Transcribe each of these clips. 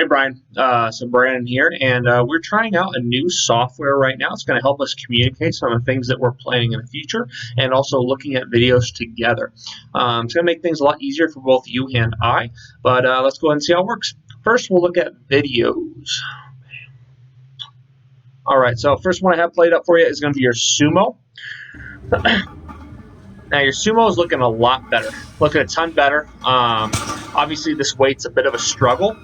Hey Brian, so Brandon here, and we're trying out a new software right now. It's going to help us communicate some of the things that we're planning in the future, and also looking at videos together. It's going to make things a lot easier for both you and I, but let's go ahead and see how it works. First, we'll look at videos. All right, so first one I have played up for you is going to be your sumo. Now your sumo is looking a lot better, looking a ton better. Obviously, this weight's a bit of a struggle.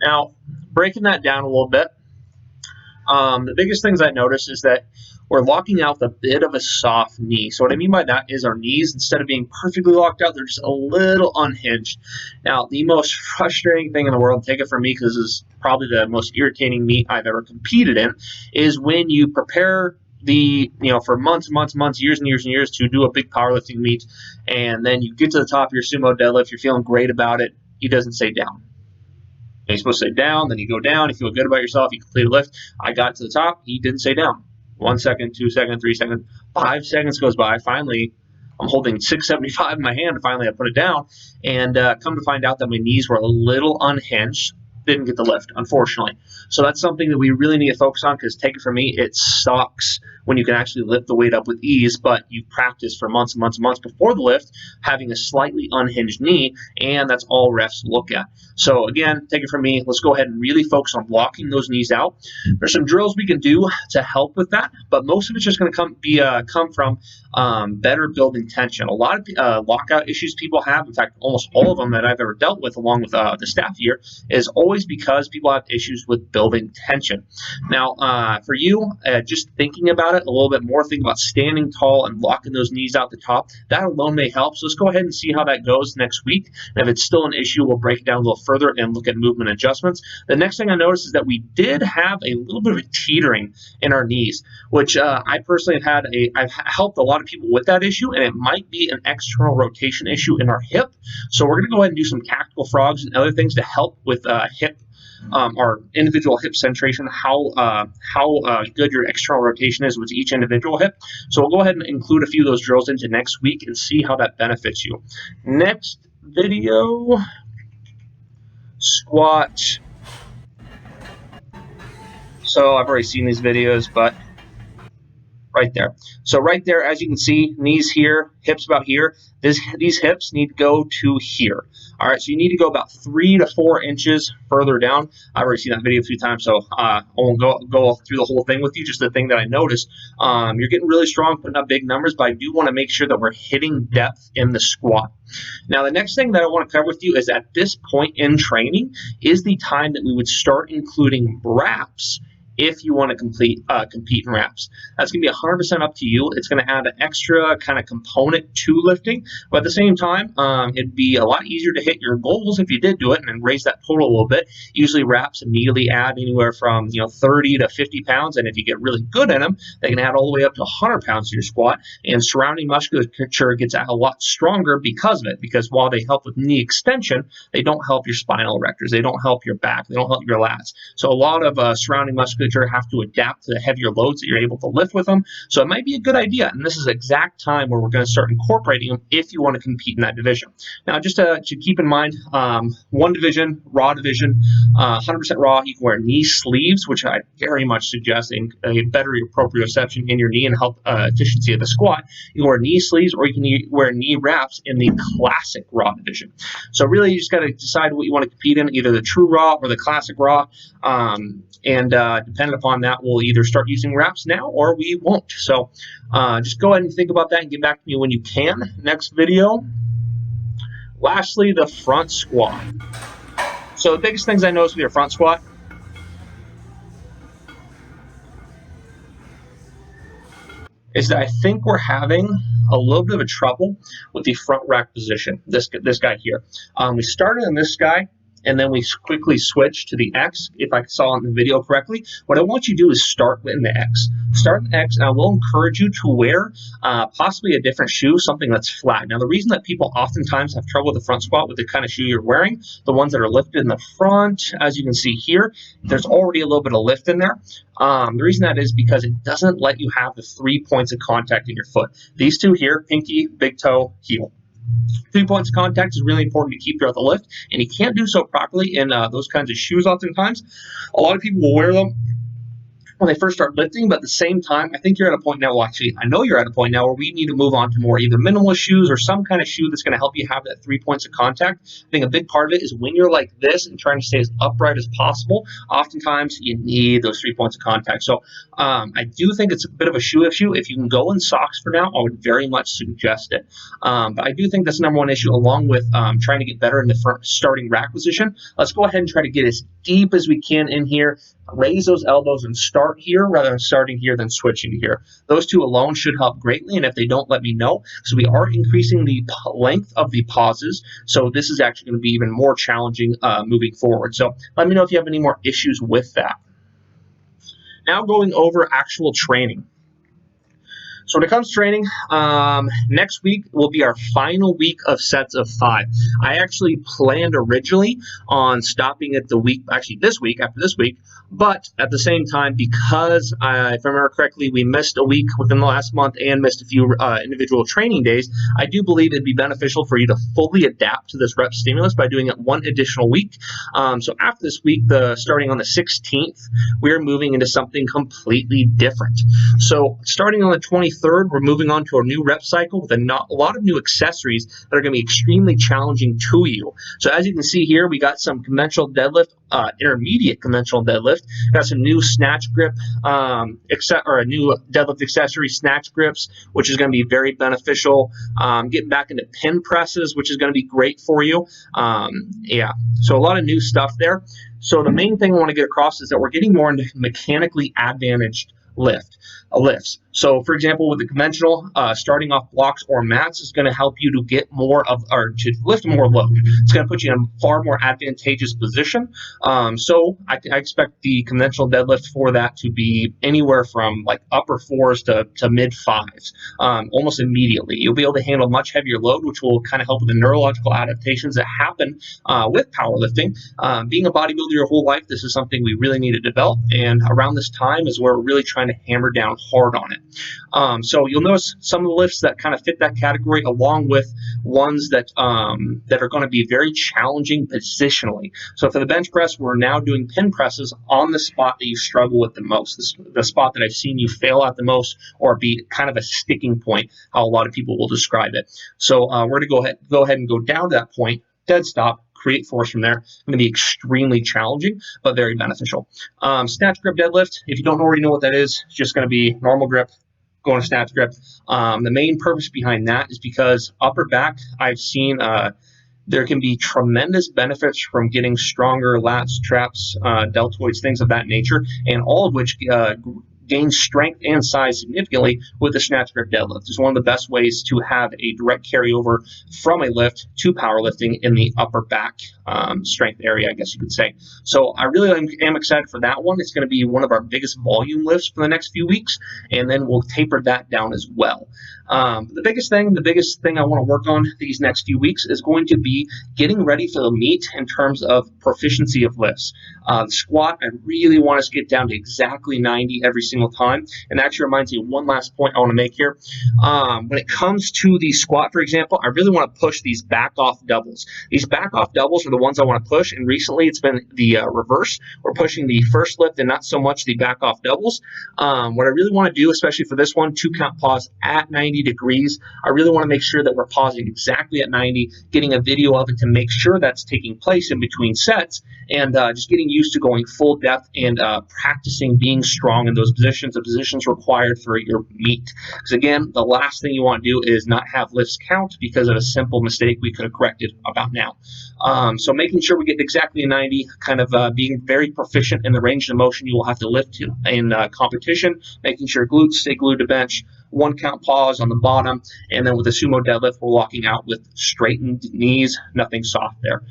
Now, breaking that down a little bit, the biggest things I noticed is that we're locking out a bit of a soft knee. So what I mean by that is our knees, instead of being perfectly locked out, they're just a little unhinged. Now, the most frustrating thing in the world, take it from me because this is probably the most irritating meet I've ever competed in, is when you prepare for months, years and years to do a big powerlifting meet, and then you get to the top of your sumo deadlift, you're feeling great about it, he doesn't stay down. You're supposed to say down, then you go down, you feel good about yourself, you complete a lift. I got to the top, he didn't say down. 1 second, 2 seconds, 3 seconds, 5 seconds goes by. Finally, I'm holding 675 in my hand, and finally I put it down, and come to find out that my knees were a little unhinged. Didn't get the lift, unfortunately. So that's something that we really need to focus on, because take it from me, it sucks when you can actually lift the weight up with ease, but you've practiced for months and months and months before the lift having a slightly unhinged knee, and that's all refs look at. So again, take it from me, let's go ahead and really focus on locking those knees out. There's some drills we can do to help with that, but most of it's just going to come from better building tension. A lot of lockout issues people have, in fact, almost all of them that I've ever dealt with, along with the staff here, is always because people have issues with building tension. Now, for you, just thinking about it a little bit more, think about standing tall and locking those knees out the top. That alone may help. So let's go ahead and see how that goes next week. And if it's still an issue, we'll break it down a little further and look at movement adjustments. The next thing I noticed is that we did have a little bit of a teetering in our knees, which I personally have I've helped a lot of people with that issue, and it might be an external rotation issue in our hip. So we're going to go ahead and do some tactical frogs and other things to help with hip, our individual hip centration, how good your external rotation is with each individual hip. So we'll go ahead and include a few of those drills into next week and see how that benefits you. Next video, squat. So I've already seen these videos, but right there. So right there, as you can see, knees here, hips about here. These hips need to go to here. All right, so you need to go about 3 to 4 inches further down. I've already seen that video a few times, so I won't go through the whole thing with you. Just the thing that I noticed, you're getting really strong, putting up big numbers, but I do want to make sure that we're hitting depth in the squat. Now, the next thing that I want to cover with you is at this point in training is the time that we would start including wraps if you want to compete in wraps. That's going to be 100% up to you. It's going to add an extra kind of component to lifting, but at the same time, it'd be a lot easier to hit your goals if you did do it and raise that total a little bit. Usually wraps immediately add anywhere from 30 to 50 pounds, and if you get really good in them, they can add all the way up to 100 pounds to your squat, and surrounding musculature gets a lot stronger because of it, because while they help with knee extension, they don't help your spinal erectors, they don't help your back, they don't help your lats. So a lot of surrounding musculature have to adapt to the heavier loads that you're able to lift with them. So it might be a good idea, and this is the exact time where we're going to start incorporating them if you want to compete in that division. Now, just to keep in mind, one division, raw division, 100% raw, you can wear knee sleeves, which I very much suggest a better proprioception in your knee and help efficiency of the squat. You can wear knee sleeves, or you can wear knee wraps in the classic raw division. So really, you just got to decide what you want to compete in, either the true raw or the classic raw, and depending upon that, we'll either start using wraps now or we won't. So just go ahead and think about that and get back to me when you can. Next video. Lastly, the front squat. So the biggest things I noticed with your front squat is that I think we're having a little bit of a trouble with the front rack position, this guy here. We started on this guy, and then we quickly switch to the X, if I saw in the video correctly. What I want you to do is start in the X. Start in the X, and I will encourage you to wear possibly a different shoe, something that's flat. Now, the reason that people oftentimes have trouble with the front squat with the kind of shoe you're wearing, the ones that are lifted in the front, as you can see here, there's already a little bit of lift in there. The reason that is because it doesn't let you have the 3 points of contact in your foot. These two here, pinky, big toe, heel. 3 points of contact is really important to keep throughout the lift, and you can't do so properly in those kinds of shoes oftentimes. A lot of people will wear them when they first start lifting, but at the same time, I think you're at a point now, well, actually, I know you're at a point now where we need to move on to more either minimalist shoes or some kind of shoe that's going to help you have that 3 points of contact. I think a big part of it is when you're like this and trying to stay as upright as possible, oftentimes you need those 3 points of contact. So I do think it's a bit of a shoe issue. If you can go in socks for now, I would very much suggest it. But I do think that's the number one issue, along with trying to get better in the front starting rack position. Let's go ahead and try to get as deep as we can in here. Raise those elbows and start here rather than starting here then switching to here. Those two alone should help greatly, and if they don't, let me know. So we are increasing the length of the pauses, so this is actually going to be even more challenging moving forward. So let me know if you have any more issues with that. Now going over actual training. So when it comes to training, next week will be our final week of sets of 5. I actually planned originally on stopping at the week, actually this week, after this week, but at the same time, because if I remember correctly, we missed a week within the last month and missed a few individual training days, I do believe it'd be beneficial for you to fully adapt to this rep stimulus by doing it one additional week. So after this week, starting on the 16th, we're moving into something completely different. So starting on the 23rd, we're moving on to a new rep cycle with a lot of new accessories that are going to be extremely challenging to you. So as you can see here, we got some conventional deadlift, intermediate conventional deadlift, got some new snatch grip, a new deadlift accessory, snatch grips, which is going to be very beneficial. Getting back into pin presses, which is going to be great for you. Yeah, so a lot of new stuff there. So the main thing I want to get across is that we're getting more into mechanically advantaged lifts. So for example, with the conventional, starting off blocks or mats is going to help you to get more of, or to lift more load. It's going to put you in a far more advantageous position. So I expect the conventional deadlift for that to be anywhere from like upper 4s to mid 5s, almost immediately. You'll be able to handle much heavier load, which will kind of help with the neurological adaptations that happen with powerlifting. Being a bodybuilder your whole life, this is something we really need to develop, and around this time is where we're really trying to hammer down hard on it. So you'll notice some of the lifts that kind of fit that category, along with ones that are going to be very challenging positionally. So for the bench press, we're now doing pin presses on the spot that you struggle with the most, the spot that I've seen you fail at the most, or be kind of a sticking point, how a lot of people will describe it. So we're going to go ahead and go down to that point, dead stop, create force from there. It's going to be extremely challenging, but very beneficial. Snatch grip deadlift, if you don't already know what that is, it's just going to be normal grip, going to snatch grip. The main purpose behind that is because upper back, I've seen there can be tremendous benefits from getting stronger lats, traps, deltoids, things of that nature, and all of which gain strength and size significantly with the snatch grip deadlift. It's one of the best ways to have a direct carryover from a lift to powerlifting in the upper back strength area, I guess you could say. So I really am excited for that one. It's going to be one of our biggest volume lifts for the next few weeks, and then we'll taper that down as well. The biggest thing I want to work on these next few weeks is going to be getting ready for the meet in terms of proficiency of lifts. The squat, I really want us to get down to exactly 90 every single time. And that actually reminds me of one last point I want to make here. When it comes to the squat, for example, I really want to push these back off doubles. These back off doubles are the ones I want to push, and recently it's been the reverse. We're pushing the first lift and not so much the back off doubles. What I really want to do, especially for this one, 2-count pause at 90 degrees, I really want to make sure that we're pausing exactly at 90, getting a video of it to make sure that's taking place in between sets, and just getting used to going full depth and practicing being strong in those positions, the positions required for your meet. Because again, the last thing you want to do is not have lifts count because of a simple mistake we could have corrected about now. So making sure we get exactly a 90, kind of being very proficient in the range of motion you will have to lift to in competition, making sure glutes stay glued to bench, one count pause on the bottom, and then with a sumo deadlift, we're locking out with straightened knees, nothing soft there.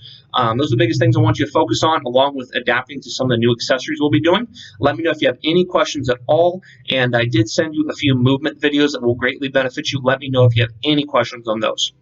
Those are the biggest things I want you to focus on, along with adapting to some of the new accessories we'll be doing. Let me know if you have any questions at all, and I did send you a few movement videos that will greatly benefit you. Let me know if you have any questions on those.